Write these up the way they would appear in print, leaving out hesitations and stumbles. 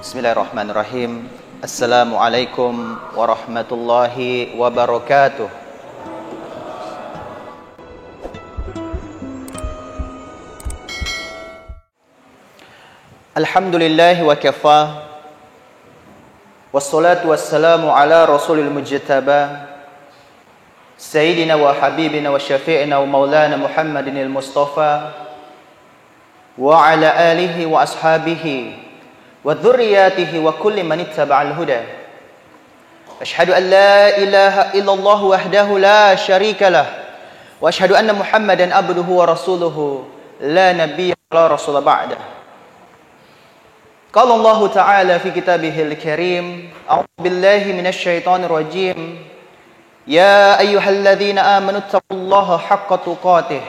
Bismillahirrahmanirrahim. Assalamualaikum warahmatullahi wabarakatuh. Alhamdulillah wa kafa. Wassalatu wassalamu ala rasulil mujtaba Sayyidina wa habibina wa syafi'ina wa maulana Muhammadin al-Mustafa wa ala alihi wa ashabihi wa dhurriyyatihi wa kulli man ittaba'al huda. Asyhadu an la ilaha illallah wahdahu la syarika lah wa asyhadu anna Muhammadan abduhu wa rasuluhu la nabiyya wa la rasula ba'dah. Qala Allah Ta'ala fi kitabihil karim, a'udzu billahi minasy syaithanir rajim. Ya ayyuhalladzina amanu taqullaha haqqa tuqatih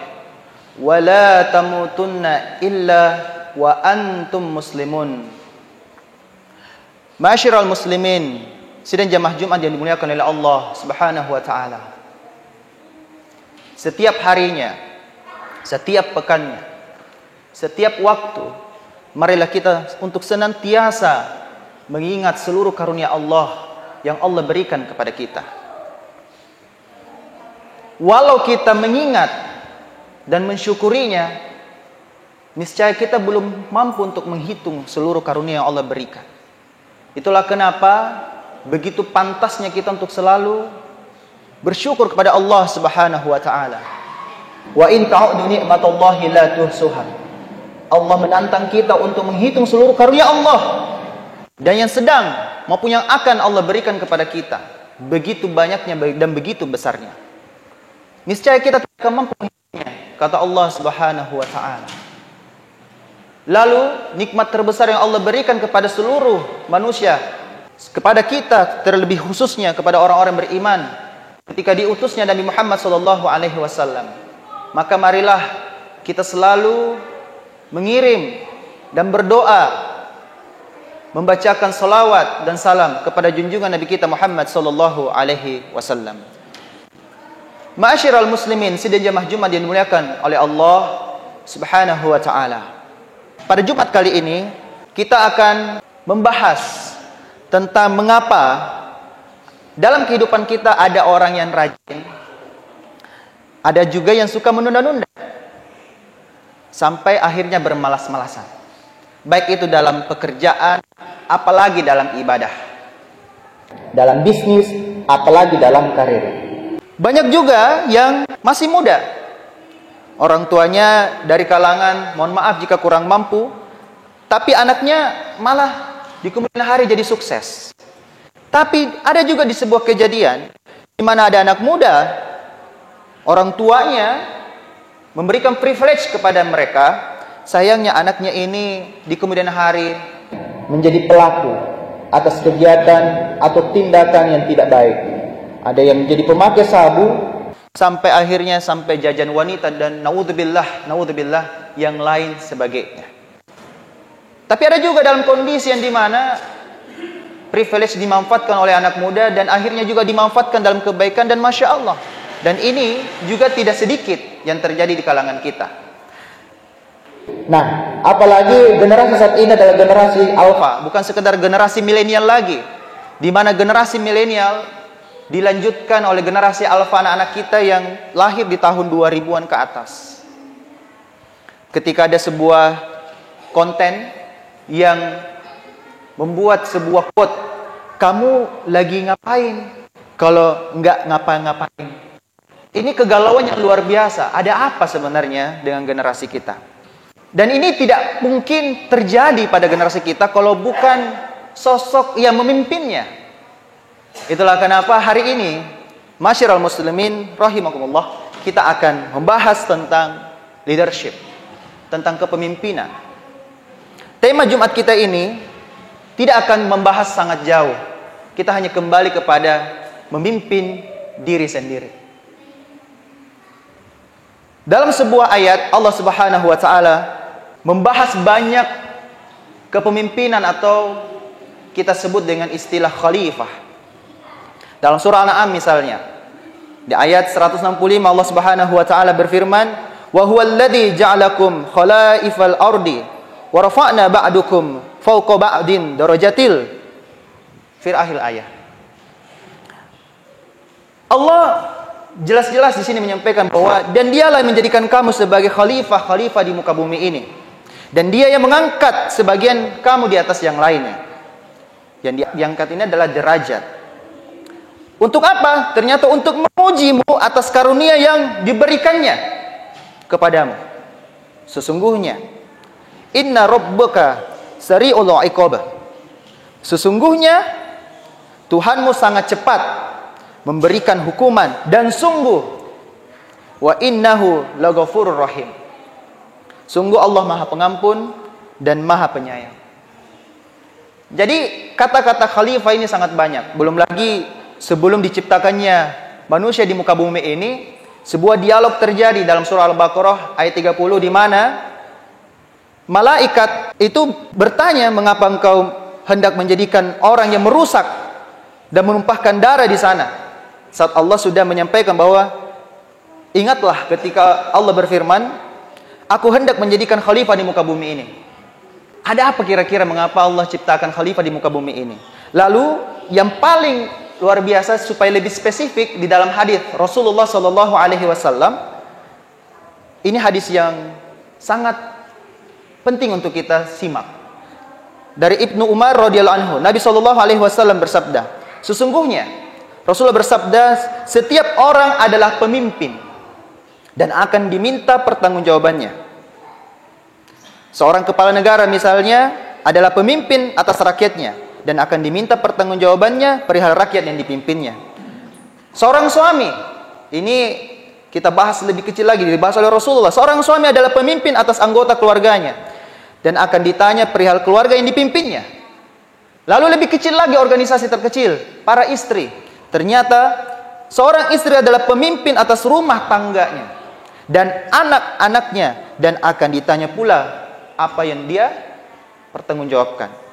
wa la tamutunna illa wa antum muslimun. Ma'asyiral muslimin, sidang jamaah Jumat yang dimuliakan oleh Allah Subhanahu wa taala. Setiap harinya, setiap pekannya, setiap waktu, marilah kita untuk senantiasa mengingat seluruh karunia Allah yang Allah berikan kepada kita. Walau kita mengingat dan mensyukurinya, niscaya kita belum mampu untuk menghitung seluruh karunia yang Allah berikan. Itulah kenapa begitu pantasnya kita untuk selalu bersyukur kepada Allah Subhanahu wa taala. Wa in ta'uddu ni'matallahi la tuhsuha. Allah menantang kita untuk menghitung seluruh karunia Allah dan yang sedang maupun yang akan Allah berikan kepada kita. Begitu banyaknya dan begitu besarnya. Niscaya kita tidak akan mampu menghitungnya, kata Allah Subhanahu wa taala. Lalu nikmat terbesar yang Allah berikan kepada seluruh manusia, kepada kita terlebih khususnya kepada orang-orang beriman, ketika diutusnya Nabi Muhammad SAW. Maka marilah kita selalu mengirim dan berdoa, membacakan salawat dan salam kepada junjungan Nabi kita Muhammad SAW. Ma'asyiral muslimin, sidang jamaah Jumat yang dimuliakan oleh Allah Subhanahu wa taala. Pada Jumat kali ini kita akan membahas tentang mengapa dalam kehidupan kita ada orang yang rajin, ada juga yang suka menunda-nunda sampai akhirnya bermalas-malasan. Baik itu dalam pekerjaan, apalagi dalam ibadah, dalam bisnis, apalagi dalam karir. Banyak juga yang masih muda, orang tuanya dari kalangan, mohon maaf jika kurang mampu, tapi anaknya malah di kemudian hari jadi sukses. Tapi ada juga di sebuah kejadian di mana ada anak muda, orang tuanya memberikan privilege kepada mereka. Sayangnya anaknya ini di kemudian hari menjadi pelaku atas kegiatan atau tindakan yang tidak baik. Ada yang menjadi pemakai sabu, sampai akhirnya sampai jajan wanita dan naudzubillah yang lain sebagainya. Tapi ada juga dalam kondisi yang dimana privilege dimanfaatkan oleh anak muda dan akhirnya juga dimanfaatkan dalam kebaikan, dan Masya Allah. Dan ini juga tidak sedikit yang terjadi di kalangan kita. Nah, apalagi generasi saat ini adalah generasi alfa, bukan sekedar generasi milenial lagi, di mana generasi milenial dilanjutkan oleh generasi alfa, anak-anak kita yang lahir di tahun 2000-an ke atas. Ketika ada sebuah konten yang membuat sebuah quote, kamu lagi ngapain kalau nggak ngapa-ngapain? Ini kegalauan yang luar biasa. Ada apa sebenarnya dengan generasi kita? Dan ini tidak mungkin terjadi pada generasi kita kalau bukan sosok yang memimpinnya. Itulah kenapa hari ini, ma'asyiral muslimin rahimakumullah, kita akan membahas tentang leadership, tentang kepemimpinan. Tema Jumat kita ini tidak akan membahas sangat jauh. Kita hanya kembali kepada memimpin diri sendiri. Dalam sebuah ayat Allah Subhanahu wa taala membahas banyak kepemimpinan atau kita sebut dengan istilah khalifah. Dalam surah Al-An'am misalnya, di ayat 165 Allah Subhanahu wa taala berfirman, "Wa huwalladzi ja'alakum khalaifal ardi wa rafa'na ba'dukum fauqa ba'din darajatil fil akhir ayat. Allah jelas-jelas di sini menyampaikan bahwa dan dialah yang menjadikan kamu sebagai khalifah di muka bumi ini. Dan dia yang mengangkat sebagian kamu di atas yang lainnya. Yang diangkat ini adalah derajat. Untuk apa? Ternyata untuk mengujimu atas karunia yang diberikannya kepadamu. Sesungguhnya inna rabbaka sari'ul iqabah. Sesungguhnya Tuhanmu sangat cepat memberikan hukuman dan sungguh wa innahu laghafurur rahim. Sungguh Allah Maha Pengampun dan Maha Penyayang. Jadi kata-kata khalifah ini sangat banyak. Belum lagi sebelum diciptakannya manusia di muka bumi ini, sebuah dialog terjadi dalam surah Al-Baqarah ayat 30 di mana malaikat itu bertanya, mengapa engkau hendak menjadikan orang yang merusak dan menumpahkan darah di sana? Saat Allah sudah menyampaikan bahwa ingatlah ketika Allah berfirman, aku hendak menjadikan khalifah di muka bumi ini. Ada apa kira-kira mengapa Allah ciptakan khalifah di muka bumi ini? Lalu yang paling luar biasa supaya lebih spesifik di dalam hadis Rasulullah Shallallahu Alaihi Wasallam, ini hadis yang sangat penting untuk kita simak. Dari Ibnu Umar radhiyallahu anhu, Nabi Shallallahu Alaihi Wasallam bersabda, sesungguhnya Rasulullah bersabda, setiap orang adalah pemimpin dan akan diminta pertanggungjawabannya. Seorang kepala negara misalnya adalah pemimpin atas rakyatnya dan akan diminta pertanggungjawabannya perihal rakyat yang dipimpinnya. Seorang suami, ini kita bahas lebih kecil lagi, dibahas oleh Rasulullah. Seorang suami adalah pemimpin atas anggota keluarganya dan akan ditanya perihal keluarga yang dipimpinnya. Lalu lebih kecil lagi organisasi terkecil, para istri. Ternyata seorang istri adalah pemimpin atas rumah tangganya dan anak-anaknya dan akan ditanya pula apa yang dia pertanggungjawabkan.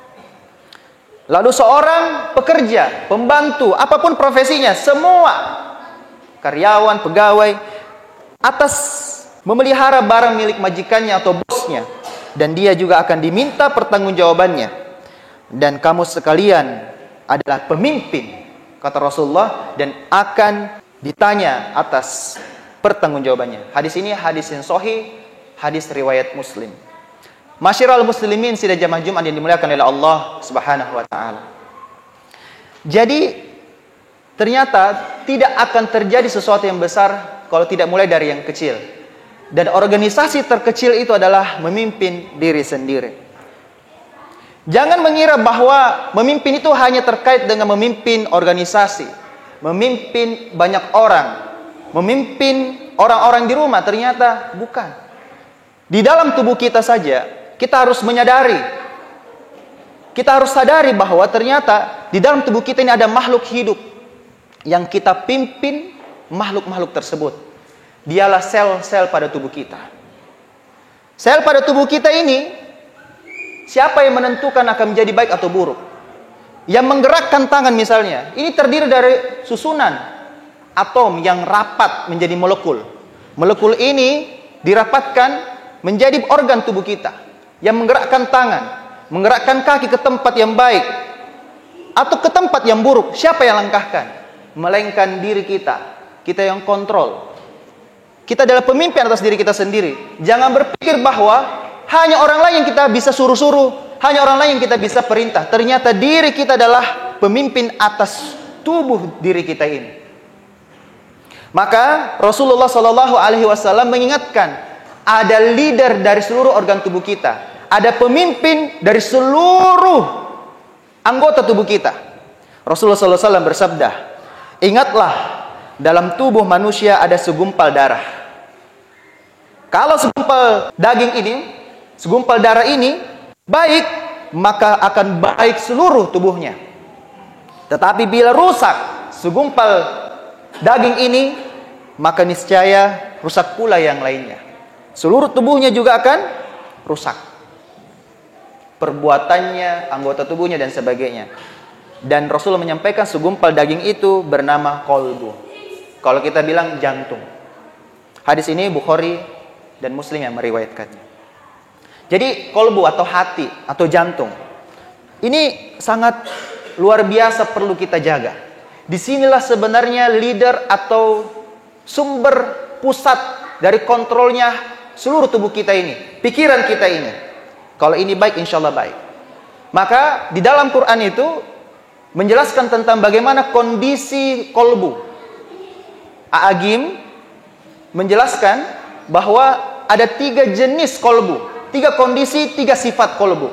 Lalu seorang pekerja, pembantu, apapun profesinya, semua karyawan, pegawai, atas memelihara barang milik majikannya atau bosnya, dan dia juga akan diminta pertanggungjawabannya. Dan kamu sekalian adalah pemimpin, kata Rasulullah, dan akan ditanya atas pertanggungjawabannya. Hadis ini hadis yang sahih, hadis riwayat Muslim. Masyiral muslimin sidang jamaah Jumat yang dimuliakan oleh Allah Subhanahu wa taala. Jadi ternyata tidak akan terjadi sesuatu yang besar kalau tidak mulai dari yang kecil. Dan organisasi terkecil itu adalah memimpin diri sendiri. Jangan mengira bahwa memimpin itu hanya terkait dengan memimpin organisasi, memimpin banyak orang, memimpin orang-orang di rumah. Ternyata bukan. Di dalam tubuh kita saja kita harus menyadari, kita harus sadari bahwa ternyata di dalam tubuh kita ini ada makhluk hidup yang kita pimpin. Makhluk-makhluk tersebut dialah sel-sel pada tubuh kita. Sel pada tubuh kita ini, siapa yang menentukan akan menjadi baik atau buruk? Yang menggerakkan tangan misalnya, ini terdiri dari susunan atom yang rapat menjadi molekul. Molekul ini dirapatkan menjadi organ tubuh kita yang menggerakkan tangan, menggerakkan kaki ke tempat yang baik atau ke tempat yang buruk. Siapa yang langkahkan? Melainkan diri kita. Kita yang kontrol. Kita adalah pemimpin atas diri kita sendiri. Jangan berpikir bahwa hanya orang lain yang kita bisa suruh-suruh, hanya orang lain yang kita bisa perintah. Ternyata diri kita adalah pemimpin atas tubuh diri kita ini. Maka Rasulullah Shallallahu Alaihi Wasallam mengingatkan, ada leader dari seluruh organ tubuh kita. Ada pemimpin dari seluruh anggota tubuh kita. Rasulullah SAW bersabda, ingatlah, dalam tubuh manusia ada segumpal darah. Kalau segumpal daging ini, segumpal darah ini baik, maka akan baik seluruh tubuhnya. Tetapi bila rusak segumpal daging ini, maka niscaya rusak pula yang lainnya. Seluruh tubuhnya juga akan rusak. Perbuatannya, anggota tubuhnya dan sebagainya. Dan Rasulullah menyampaikan segumpal daging itu bernama kolbu. Kalau kita bilang jantung. Hadis ini Bukhari dan Muslim yang meriwayatkannya. Jadi kolbu atau hati atau jantung Ini sangat luar biasa perlu kita jaga. Disinilah sebenarnya leader atau sumber pusat dari kontrolnya seluruh tubuh kita ini, pikiran kita ini. Kalau ini baik, insya Allah baik. Maka di dalam Quran itu menjelaskan tentang bagaimana kondisi kolbu. A'agim menjelaskan bahwa ada 3 jenis kolbu, 3 kondisi, 3 sifat kolbu.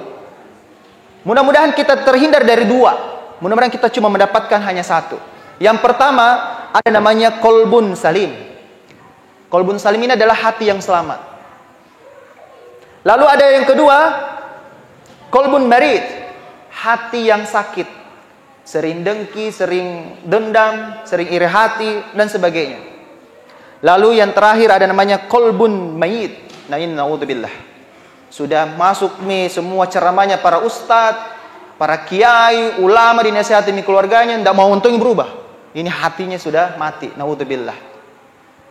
Mudah-mudahan kita terhindar dari 2. Mudah-mudahan kita cuma mendapatkan hanya 1. Yang pertama ada namanya kolbun salim. Kolbun salim ini adalah hati yang selamat. Lalu ada yang kedua, kolbun marid, hati yang sakit, sering dengki, sering dendam, sering iri hati dan sebagainya. Lalu yang terakhir ada namanya kolbun mayit. Nah ini naudzubillah. Sudah masuk nih semua ceramahnya para ustadz, para kiai, ulama dinasihati keluarganya, tidak mau untung berubah. Ini hatinya sudah mati. Naudzubillah.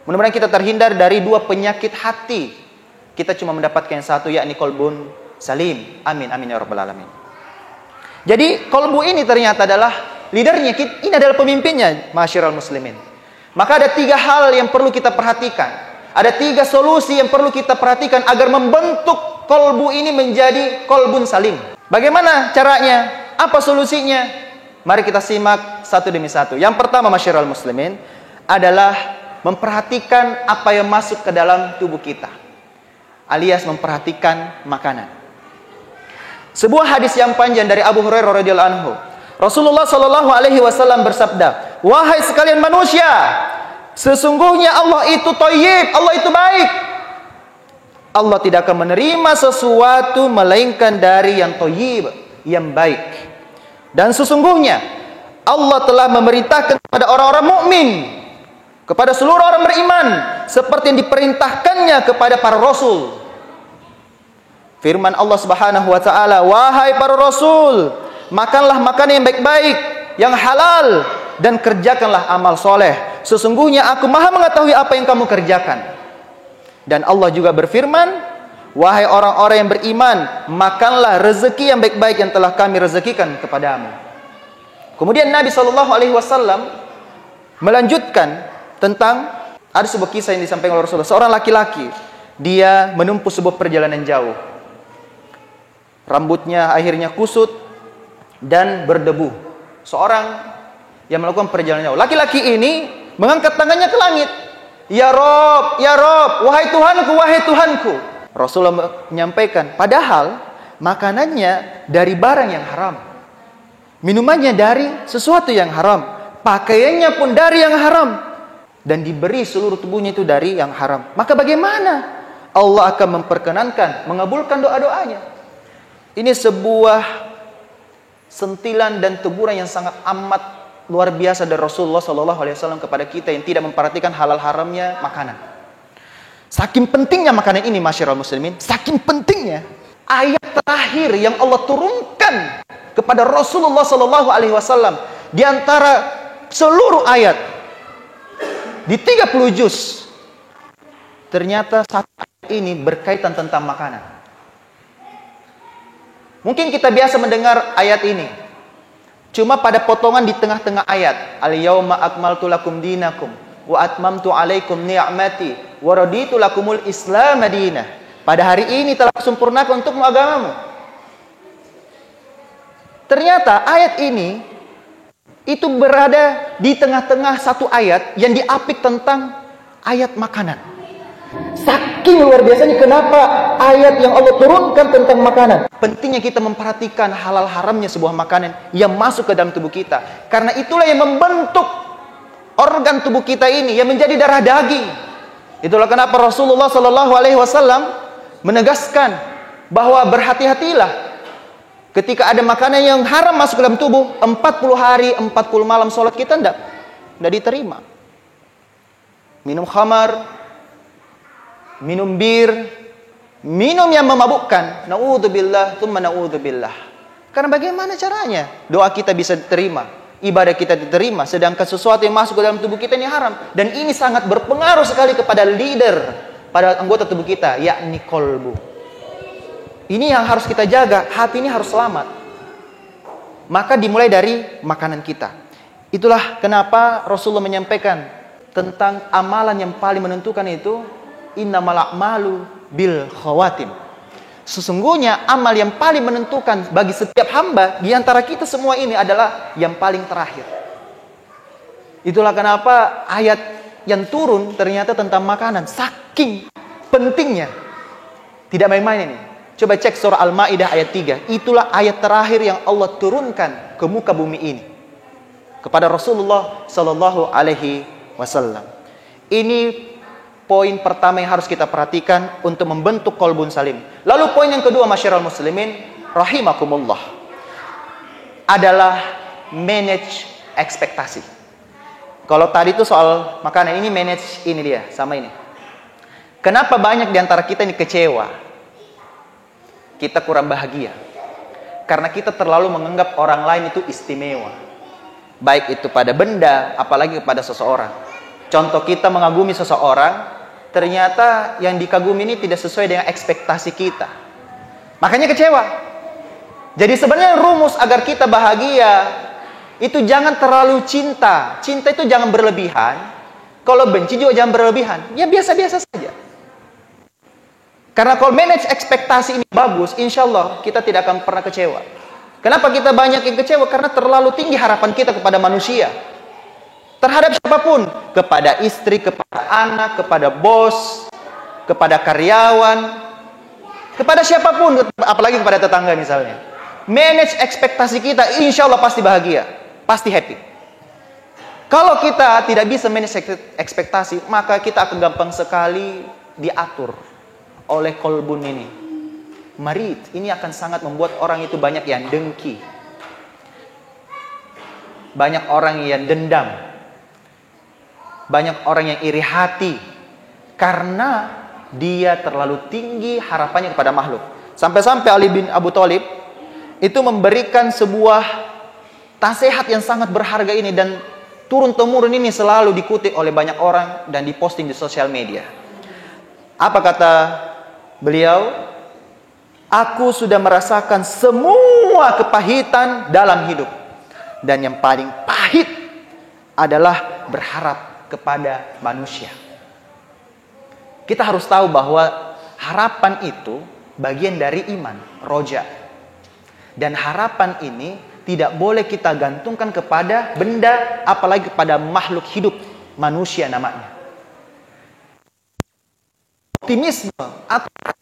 Mudah-mudahan kita terhindar dari 2 penyakit hati. Kita cuma mendapatkan yang 1, yakni kolbun salim. Amin, amin ya rabbal alamin. Jadi kolbu ini ternyata adalah leadernya. Ini adalah pemimpinnya, masyiral muslimin. Maka ada 3 hal yang perlu kita perhatikan. Ada 3 solusi yang perlu kita perhatikan agar membentuk kolbu ini menjadi kolbun salim. Bagaimana caranya? Apa solusinya? Mari kita simak satu demi satu. Yang pertama, masyiral muslimin, adalah memperhatikan apa yang masuk ke dalam tubuh kita, alias memperhatikan makanan. Sebuah hadis yang panjang dari Abu Hurairah radhiyallahu anhu. Rasulullah sallallahu alaihi wasallam bersabda, "Wahai sekalian manusia, sesungguhnya Allah itu thayyib, Allah itu baik. Allah tidak akan menerima sesuatu melainkan dari yang thayyib, yang baik. Dan sesungguhnya Allah telah memerintahkan kepada orang-orang mukmin, kepada seluruh orang beriman, seperti yang diperintahkannya kepada para rasul." Firman Allah Subhanahu wa taala, "Wahai para rasul, makanlah makanan yang baik-baik, yang halal, dan kerjakanlah amal soleh. Sesungguhnya aku maha mengetahui apa yang kamu kerjakan." Dan Allah juga berfirman, "Wahai orang-orang yang beriman, makanlah rezeki yang baik-baik yang telah kami rezekikan kepadamu." Kemudian Nabi SAW melanjutkan tentang, ada sebuah kisah yang disampaikan oleh Rasulullah. Seorang laki-laki, dia menempuh sebuah perjalanan jauh. Rambutnya akhirnya kusut dan berdebu. Seorang yang melakukan perjalanan jauh. Laki-laki ini mengangkat tangannya ke langit. "Ya Rob, ya Rob, wahai Tuhanku, wahai Tuhanku." Rasulullah menyampaikan, padahal makanannya dari barang yang haram, minumannya dari sesuatu yang haram, pakaiannya pun dari yang haram, dan diberi seluruh tubuhnya itu dari yang haram. Maka bagaimana Allah akan memperkenankan, mengabulkan doa-doanya? Ini sebuah sentilan dan teguran yang sangat amat luar biasa dari Rasulullah SAW kepada kita yang tidak memperhatikan halal haramnya makanan. Saking pentingnya makanan ini, masyiral muslimin, saking pentingnya ayat terakhir yang Allah turunkan kepada Rasulullah SAW di antara seluruh ayat di 30 juz, ternyata satu ayat ini berkaitan tentang makanan. Mungkin kita biasa mendengar ayat ini cuma pada potongan di tengah-tengah ayat. "Al-yauma akmaltu lakum dinakum wa atmamtu alaikum ni'mati wa raditu lakumul Islam madinah." Pada hari ini telah sempurnakan untukmu agamamu. Ternyata ayat ini itu berada di tengah-tengah satu ayat yang diapit tentang ayat makanan. Saking luar biasanya kenapa ayat yang Allah turunkan tentang makanan. Pentingnya kita memperhatikan halal haramnya sebuah makanan yang masuk ke dalam tubuh kita. Karena itulah yang membentuk organ tubuh kita ini yang menjadi darah daging. Itulah kenapa Rasulullah SAW menegaskan bahwa berhati-hatilah ketika ada makanan yang haram masuk ke dalam tubuh. 40 hari 40 malam sholat kita tidak diterima. Minum khamar, minum bir, minum yang memabukkan, naudzubillah, tsumma naudzubillah. Karena bagaimana caranya doa kita bisa diterima, ibadah kita diterima, sedangkan sesuatu yang masuk ke dalam tubuh kita ini haram. Dan ini sangat berpengaruh sekali kepada leader, pada anggota tubuh kita, yakni kolbu. Ini yang harus kita jaga, hati ini harus selamat. maka dimulai dari makanan kita. Itulah kenapa Rasulullah menyampaikan tentang amalan yang paling menentukan itu, innamal a'malu bil khawatim. Sesungguhnya amal yang paling menentukan bagi setiap hamba di antara kita semua ini adalah yang paling terakhir. Itulah kenapa ayat yang turun ternyata tentang makanan. Saking pentingnya. Tidak main-main ini. Coba cek surah Al-Maidah ayat 3. Itulah ayat terakhir yang Allah turunkan ke muka bumi ini kepada Rasulullah sallallahu alaihi wasallam. Ini poin pertama yang harus kita perhatikan untuk membentuk qalbun salim. Lalu poin yang kedua, masyiral muslimin rahimakumullah, adalah manage ekspektasi. Kalau tadi itu soal makanan, ini manage ini dia, sama ini. Kenapa banyak di antara kita ini kecewa? Kita kurang bahagia. Karena kita terlalu menganggap orang lain itu istimewa. Baik itu pada benda, apalagi kepada seseorang. Contoh, kita mengagumi seseorang, ternyata yang dikagumi ini tidak sesuai dengan ekspektasi kita. Makanya kecewa. Jadi sebenarnya rumus agar kita bahagia itu jangan terlalu cinta. Cinta itu jangan berlebihan. Kalau benci juga jangan berlebihan. Ya biasa-biasa saja. Karena kalau manage ekspektasi ini bagus, insya Allah kita tidak akan pernah kecewa. Kenapa kita banyak yang kecewa? Karena terlalu tinggi harapan kita kepada manusia. Terhadap siapapun, kepada istri, kepada anak, kepada bos, kepada karyawan, kepada siapapun, apalagi kepada tetangga misalnya. Manage ekspektasi kita, insya Allah pasti bahagia, pasti happy. Kalau kita tidak bisa manage ekspektasi, maka kita akan gampang sekali diatur oleh kolbun ini. Marid, ini akan sangat membuat orang itu banyak yang dengki, banyak orang yang dendam, banyak orang yang iri hati karena dia terlalu tinggi harapannya kepada makhluk. Sampai-sampai Ali bin Abu Thalib itu memberikan sebuah nasihat yang sangat berharga ini, dan turun-temurun ini selalu dikutip oleh banyak orang dan diposting di sosial media. Apa kata beliau? Aku sudah merasakan semua kepahitan dalam hidup, dan yang paling pahit adalah berharap kepada manusia. Kita harus tahu bahwa harapan itu bagian dari iman, roja. Dan harapan ini tidak boleh kita gantungkan kepada benda, apalagi kepada makhluk hidup, manusia namanya. Optimisme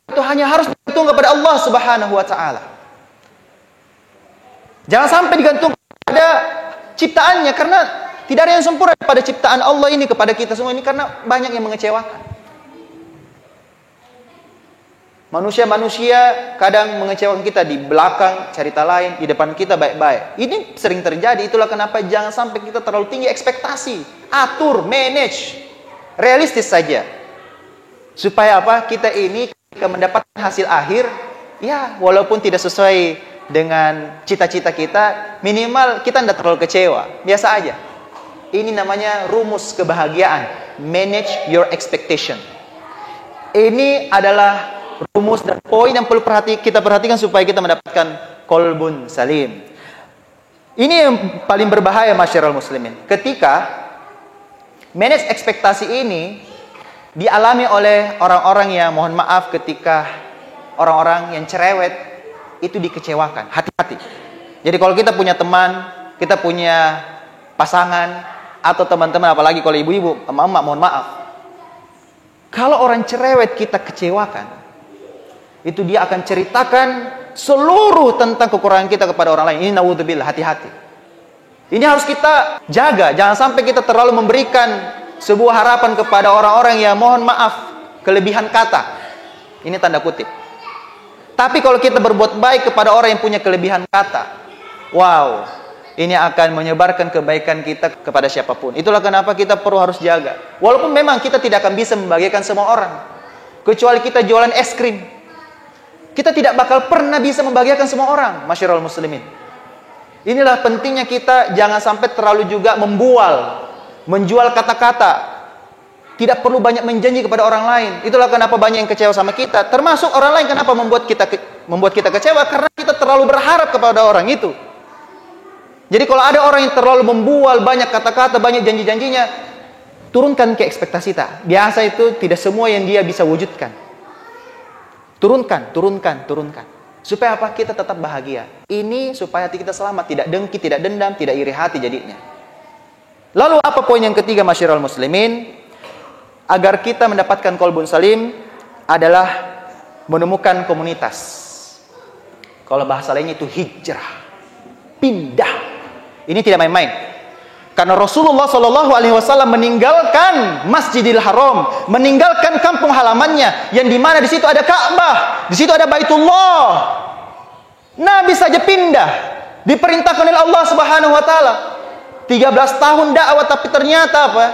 itu hanya harus digantungkan kepada Allah Subhanahu wa taala. Jangan sampai digantungkan pada ciptaannya, karena tidak ada yang sempurna pada ciptaan Allah ini kepada kita semua ini, karena banyak yang mengecewakan. Manusia-manusia kadang mengecewakan kita di belakang, cerita lain, di depan kita baik-baik. Ini sering terjadi. Itulah kenapa jangan sampai kita terlalu tinggi ekspektasi. Atur, manage, realistis saja. Supaya apa? Kita ini ketika mendapatkan hasil akhir, ya walaupun tidak sesuai dengan cita-cita kita, minimal kita tidak terlalu kecewa. Biasa aja. Ini namanya rumus kebahagiaan. Manage your expectation. Ini adalah rumus dan poin yang perlu kita perhatikan supaya kita mendapatkan qalbun salim. Ini yang paling berbahaya, masyarakat muslimin. Ketika manage ekspektasi ini dialami oleh orang-orang yang, mohon maaf, ketika orang-orang yang cerewet itu dikecewakan. Hati-hati. Jadi kalau kita punya teman, kita punya pasangan, atau teman-teman, apalagi kalau ibu-ibu, emak-emak, mohon maaf, kalau orang cerewet kita kecewakan, itu dia akan ceritakan seluruh tentang kekurangan kita kepada orang lain. Ini naudzubillah, hati-hati. Ini harus kita jaga. Jangan sampai kita terlalu memberikan sebuah harapan kepada orang-orang yang, mohon maaf, kelebihan kata. Ini tanda kutip. Tapi kalau kita berbuat baik kepada orang yang punya kelebihan kata, wow, ini akan menyebarkan kebaikan kita kepada siapapun. Itulah kenapa kita perlu harus jaga. Walaupun memang kita tidak akan bisa membahagiakan semua orang. Kecuali kita jualan es krim, kita tidak bakal pernah bisa membahagiakan semua orang, masyarakat muslimin. Inilah pentingnya kita jangan sampai terlalu juga menjual kata-kata. Tidak perlu banyak menjanji kepada orang lain. Itulah kenapa banyak yang kecewa sama kita. Termasuk orang lain, kenapa membuat kita kecewa? Karena kita terlalu berharap kepada orang itu. Jadi kalau ada orang yang terlalu membual, banyak kata-kata, banyak janji-janjinya, turunkan ke ekspektasi tak. Biasa itu tidak semua yang dia bisa wujudkan. Turunkan. Supaya apa? Kita tetap bahagia. Ini supaya hati kita selamat, tidak dengki, tidak dendam, tidak iri hati jadinya. Lalu apa poin yang ketiga, masyiral muslimin? Agar kita mendapatkan qalbun salim adalah menemukan komunitas. Kalau bahasa lainnya itu hijrah. Pindah. Ini tidak main-main. Karena Rasulullah SAW meninggalkan Masjidil Haram, meninggalkan kampung halamannya, yang dimana di situ ada Ka'bah, di situ ada Baitullah. Nabi saja pindah, diperintahkan oleh Allah Subhanahu Wa Taala. 13 tahun dakwah, tapi ternyata apa?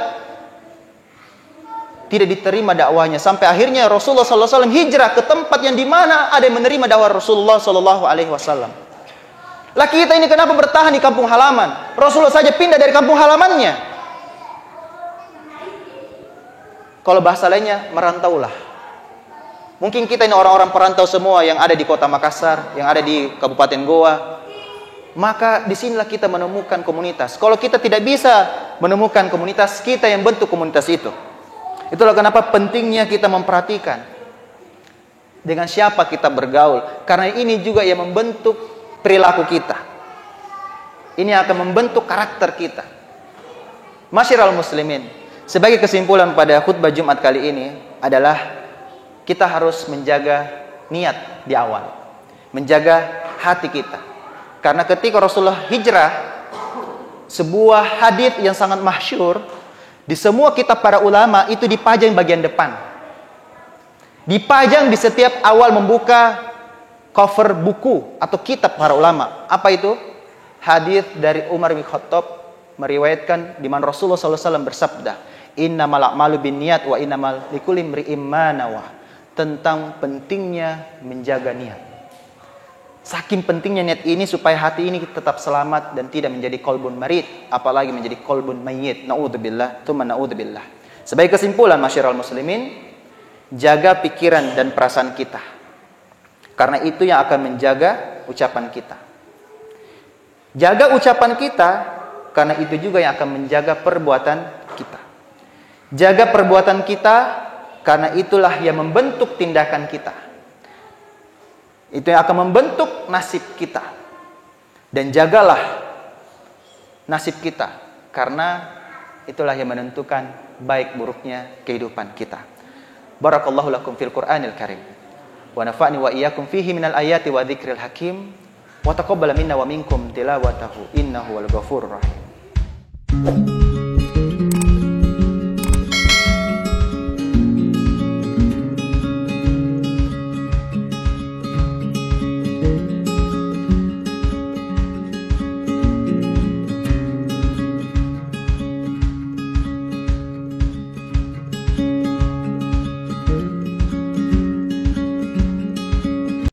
Tidak diterima dakwahnya. Sampai akhirnya Rasulullah SAW hijrah ke tempat yang dimana ada yang menerima dakwah Rasulullah SAW. Laki kita ini kenapa bertahan di kampung halaman? Rasulullah saja pindah dari kampung halamannya. Kalau bahasa lainnya, merantaulah. Mungkin kita ini orang-orang perantau semua yang ada di kota Makassar, yang ada di Kabupaten Goa. Maka disinilah kita menemukan komunitas. Kalau kita tidak bisa menemukan komunitas, kita yang bentuk komunitas itu. Itulah kenapa pentingnya kita memperhatikan dengan siapa kita bergaul. Karena ini juga yang membentuk perilaku kita. Ini akan membentuk karakter kita. Masyiral muslimin, sebagai kesimpulan pada khutbah Jumat kali ini adalah kita harus menjaga niat di awal, menjaga hati kita. Karena ketika Rasulullah hijrah, sebuah hadits yang sangat masyhur di semua kitab para ulama itu dipajang bagian depan. Dipajang di setiap awal membuka cover buku atau kitab para ulama. Apa itu? Hadis dari Umar bin Khattab meriwayatkan di mana Rasulullah SAW bersabda, "Innamal a'malu binniyat wa innamal likulli imri'in ma nawah." Tentang pentingnya menjaga niat. Saking pentingnya niat ini supaya hati ini tetap selamat dan tidak menjadi qalbun marid, apalagi menjadi qalbun mayyit. Naudzubillah, tsumma naudzubillah. Sebagai kesimpulan, masyiral muslimin, jaga pikiran dan perasaan kita. Karena itu yang akan menjaga ucapan kita. Jaga ucapan kita, karena itu juga yang akan menjaga perbuatan kita. Jaga perbuatan kita, karena itulah yang membentuk tindakan kita. Itu yang akan membentuk nasib kita. Dan jagalah nasib kita, karena itulah yang menentukan baik buruknya kehidupan kita. Barakallahu lakum fil Qur'anil Karim. Wa nafa'ni wa iyyakum fihi minal ayati wa dzikril hakim wa taqabbal minna wa minkum tilawatahu innahu wal ghafurur rahim.